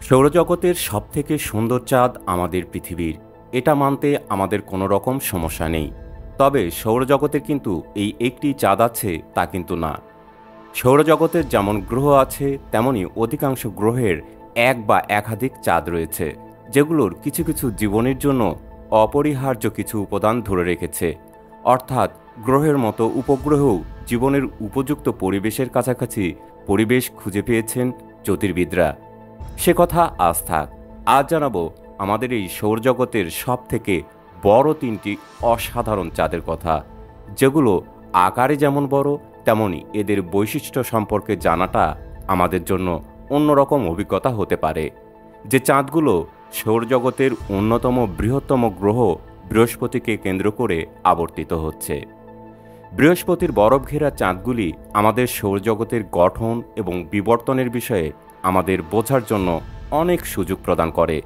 সৌরজগতের সবথেকে সুন্দর চাঁদ আমাদের পৃথিবীর। এটা মানতে আমাদের কোনো রকম সমস্যা নেই। তবে সৌরজগতের কিন্তু এই একটি চাঁদ আছে তা কিন্তু না। সৌরজগতের যেমন গ্রহ আছে তেমনি অধিকাংশ গ্রহের এক বা একাধিক চাঁদ রয়েছে, যেগুলোর কিছু কিছু জীবনের জন্য অপরিহার্য কিছু উপাদান ধরে রেখেছে। অর্থাৎ গ্রহের মতো উপগ্রহেও জীবনের উপযুক্ত পরিবেশের কাছাকাছি পরিবেশ খুঁজে পেয়েছেন জ্যোতির্বিদরা। সে কথা আজ থাক। আজ জানাবো আমাদের এই সৌরজগতের সব থেকে বড় তিনটি অসাধারণ চাঁদের কথা, যেগুলো আকারে যেমন বড় তেমনি এদের বৈশিষ্ট্য সম্পর্কে জানাটা আমাদের জন্য অন্যরকম অভিজ্ঞতা হতে পারে। যে চাঁদগুলো সৌরজগতের অন্যতম বৃহত্তম গ্রহ বৃহস্পতিকে কেন্দ্র করে আবর্তিত হচ্ছে। বৃহস্পতির বরফ ঘেরা চাঁদগুলি আমাদের সৌরজগতের গঠন এবং বিবর্তনের বিষয়ে আমাদের বোঝার জন্য অনেক সুযোগ প্রদান করে।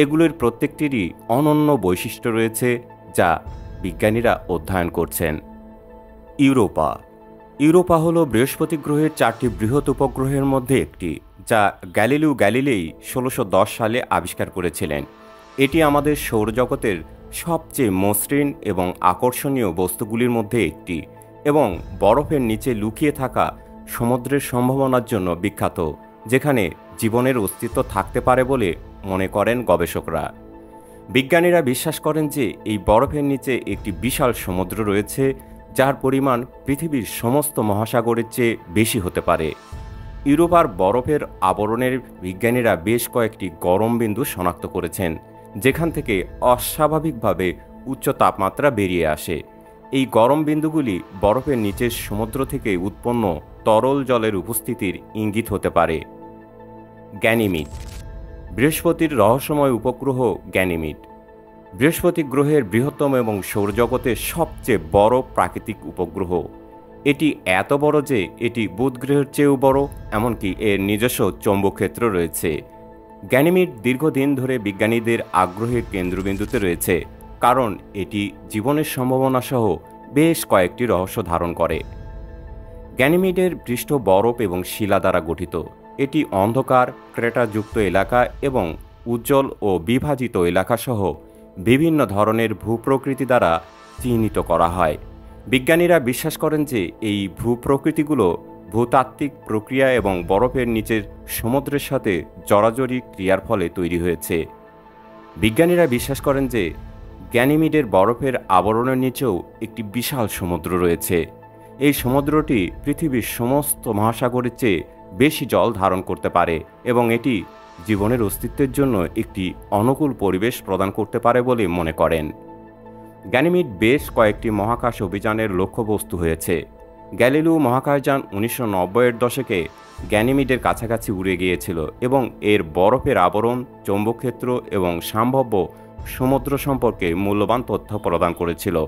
এগুলোর প্রত্যেকটিরই অনন্য বৈশিষ্ট্য রয়েছে, যা বিজ্ঞানীরা অধ্যয়ন করছেন। ইউরোপা হল বৃহস্পতি গ্রহের 4টি বৃহৎ উপগ্রহের মধ্যে একটি, যা গ্যালিলিও গ্যালিলেই 1610 সালে আবিষ্কার করেছিলেন। এটি আমাদের সৌরজগতের সবচেয়ে মসৃণ এবং আকর্ষণীয় বস্তুগুলির মধ্যে একটি এবং বরফের নিচে লুকিয়ে থাকা সমুদ্রের সম্ভাবনার জন্য বিখ্যাত, যেখানে জীবনের অস্তিত্ব থাকতে পারে বলে মনে করেন গবেষকরা। বিজ্ঞানীরা বিশ্বাস করেন যে এই বরফের নিচে একটি বিশাল সমুদ্র রয়েছে, যার পরিমাণ পৃথিবীর সমস্ত মহাসাগরের চেয়ে বেশি হতে পারে। ইউরোপার বরফের আবরণের বিজ্ঞানীরা বেশ কয়েকটি গরম বিন্দু শনাক্ত করেছেন, যেখান থেকে অস্বাভাবিকভাবে উচ্চ তাপমাত্রা বেরিয়ে আসে। এই গরম বিন্দুগুলি বরফের নিচের সমুদ্র থেকে উৎপন্ন তরল জলের উপস্থিতির ইঙ্গিত হতে পারে। গ্যানিমিড, বৃহস্পতির রহস্যময় উপগ্রহ গ্যানিমিড বৃহস্পতি গ্রহের বৃহত্তম এবং সৌরজগতের সবচেয়ে বড় প্রাকৃতিক উপগ্রহ। এটি এত বড় যে এটি বুধ গ্রহের চেয়েও বড়, এমনকি এর নিজস্ব চৌম্বকক্ষেত্র রয়েছে। গ্যানিমিড দীর্ঘদিন ধরে বিজ্ঞানীদের আগ্রহের কেন্দ্রবিন্দুতে রয়েছে, কারণ এটি জীবনের সম্ভাবনা সহ বেশ কয়েকটি রহস্য ধারণ করে। গ্যানিমিডের পৃষ্ঠ বরফ এবং শিলা দ্বারা গঠিত। এটি অন্ধকার, ক্রেটারযুক্ত এলাকা এবং উজ্জ্বল ও বিভাজিত এলাকাসহ বিভিন্ন ধরনের ভূপ্রকৃতি দ্বারা চিহ্নিত করা হয়। বিজ্ঞানীরা বিশ্বাস করেন যে এই ভূপ্রকৃতিগুলো ভূতাত্ত্বিক প্রক্রিয়া এবং বরফের নিচের সমুদ্রের সাথে জড়াজড়ি ক্রিয়ার ফলে তৈরি হয়েছে। বিজ্ঞানীরা বিশ্বাস করেন যে গ্যানিমিডের বরফের আবরণের নিচেও একটি বিশাল সমুদ্র রয়েছে। এই সমুদ্রটি পৃথিবীর সমস্ত মহাসাগরের চেয়ে বেশি জল ধারণ করতে পারে এবং এটি জীবনের অস্তিত্বের জন্য একটি অনুকূল পরিবেশ প্রদান করতে পারে বলে মনে করেন। গ্যানিমিড বেশ কয়েকটি মহাকাশ অভিযানের লক্ষ্যবস্তু হয়েছে। গ্যালিলিও মহাকাশযান 1990-এর দশকে গ্যানিমিডের কাছাকাছি উড়ে গিয়েছিল এবং এর বরফের আবরণ, চৌম্বকক্ষেত্র এবং সম্ভাব্য সমুদ্র সম্পর্কে মূল্যবান তথ্য প্রদান করেছিল।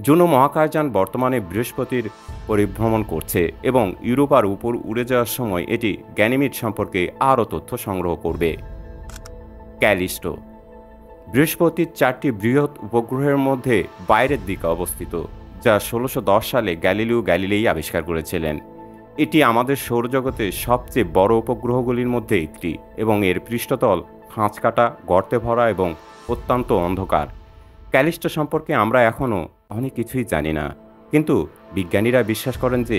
জুনো মহাকাশযান বর্তমানে বৃহস্পতির পরিভ্রমণ করছে এবং ইউরোপার উপর উড়ে যাওয়ার সময় এটি গ্যানিমিড সম্পর্কে আরও তথ্য সংগ্রহ করবে। ক্যালিস্টো, বৃহস্পতির 4টি বৃহৎ উপগ্রহের মধ্যে বাইরের দিকে অবস্থিত, যা 1610 সালে গ্যালিলিও গ্যালিলেই আবিষ্কার করেছিলেন। এটি আমাদের সৌরজগতের সবচেয়ে বড় উপগ্রহগুলির মধ্যে একটি এবং এর পৃষ্ঠতল খাঁজকাটা, গর্তে ভরা এবং অত্যন্ত অন্ধকার। ক্যালিস্টো সম্পর্কে আমরা এখনও অনেক কিছুই জানি না, কিন্তু বিজ্ঞানীরা বিশ্বাস করেন যে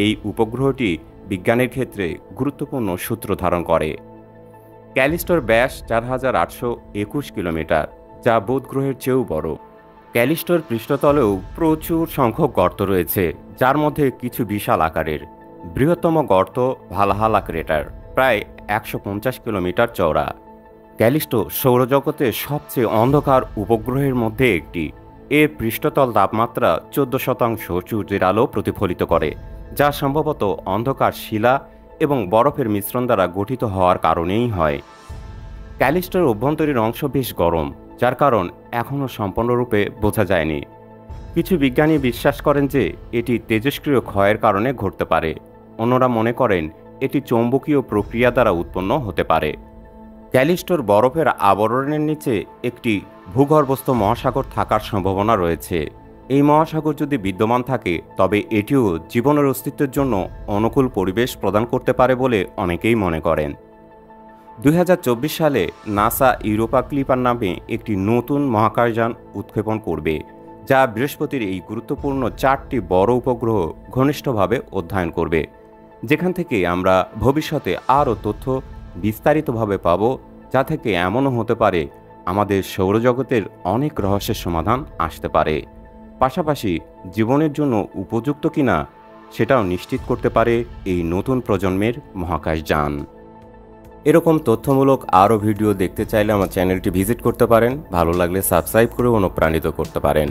এই উপগ্রহটি বিজ্ঞানের ক্ষেত্রে গুরুত্বপূর্ণ সূত্র ধারণ করে। ক্যালিস্টোর ব্যাস 4821 কিলোমিটার, যা বুধ গ্রহের চেয়েও বড়। ক্যালিস্টোর পৃষ্ঠতলেও প্রচুর সংখ্যক গর্ত রয়েছে, যার মধ্যে কিছু বিশাল আকারের। বৃহত্তম গর্ত ভালহালা ক্রেটার, প্রায় 150 কিলোমিটার চওড়া। ক্যালিস্টো সৌরজগতের সবচেয়ে অন্ধকার উপগ্রহের মধ্যে একটি। এর পৃষ্ঠতল তাপমাত্রা 14% সূর্যের আলো প্রতিফলিত করে, যা সম্ভবত অন্ধকার শিলা এবং বরফের মিশ্রণ দ্বারা গঠিত হওয়ার কারণেই হয়। ক্যালিস্টোর অভ্যন্তরীণ অংশ বেশ গরম, যার কারণ এখনও সম্পূর্ণরূপে বোঝা যায়নি। কিছু বিজ্ঞানী বিশ্বাস করেন যে এটি তেজস্ক্রিয় ক্ষয়ের কারণে ঘটতে পারে। অন্যরা মনে করেন এটি চৌম্বকীয় প্রক্রিয়া দ্বারা উৎপন্ন হতে পারে। ক্যালিস্টোর বরফের আবরণের নিচে একটি ভূগর্ভস্থ মহাসাগর থাকার সম্ভাবনা রয়েছে। এই মহাসাগর যদি বিদ্যমান থাকে, তবে এটিও জীবনের অস্তিত্বের জন্য অনুকূল পরিবেশ প্রদান করতে পারে বলে অনেকেই মনে করেন। 2024 সালে নাসা ইউরোপা ক্লিপার নামে একটি নতুন মহাকাশযান উৎক্ষেপণ করবে, যা বৃহস্পতির এই গুরুত্বপূর্ণ 4টি বড় উপগ্রহ ঘনিষ্ঠভাবে অধ্যয়ন করবে, যেখান থেকে আমরা ভবিষ্যতে আরও তথ্য বিস্তারিতভাবে পাব, যা থেকে এমনও হতে পারে আমাদের সৌরজগতের অনেক রহস্যের সমাধান আসতে পারে। পাশাপাশি জীবনের জন্য উপযুক্ত কিনা সেটাও নিশ্চিত করতে পারে এই নতুন প্রজন্মের মহাকাশযান। এরকম তথ্যমূলক আরও ভিডিও দেখতে চাইলে আমার চ্যানেলটি ভিজিট করতে পারেন। ভালো লাগলে সাবস্ক্রাইব করে অনুপ্রাণিত করতে পারেন।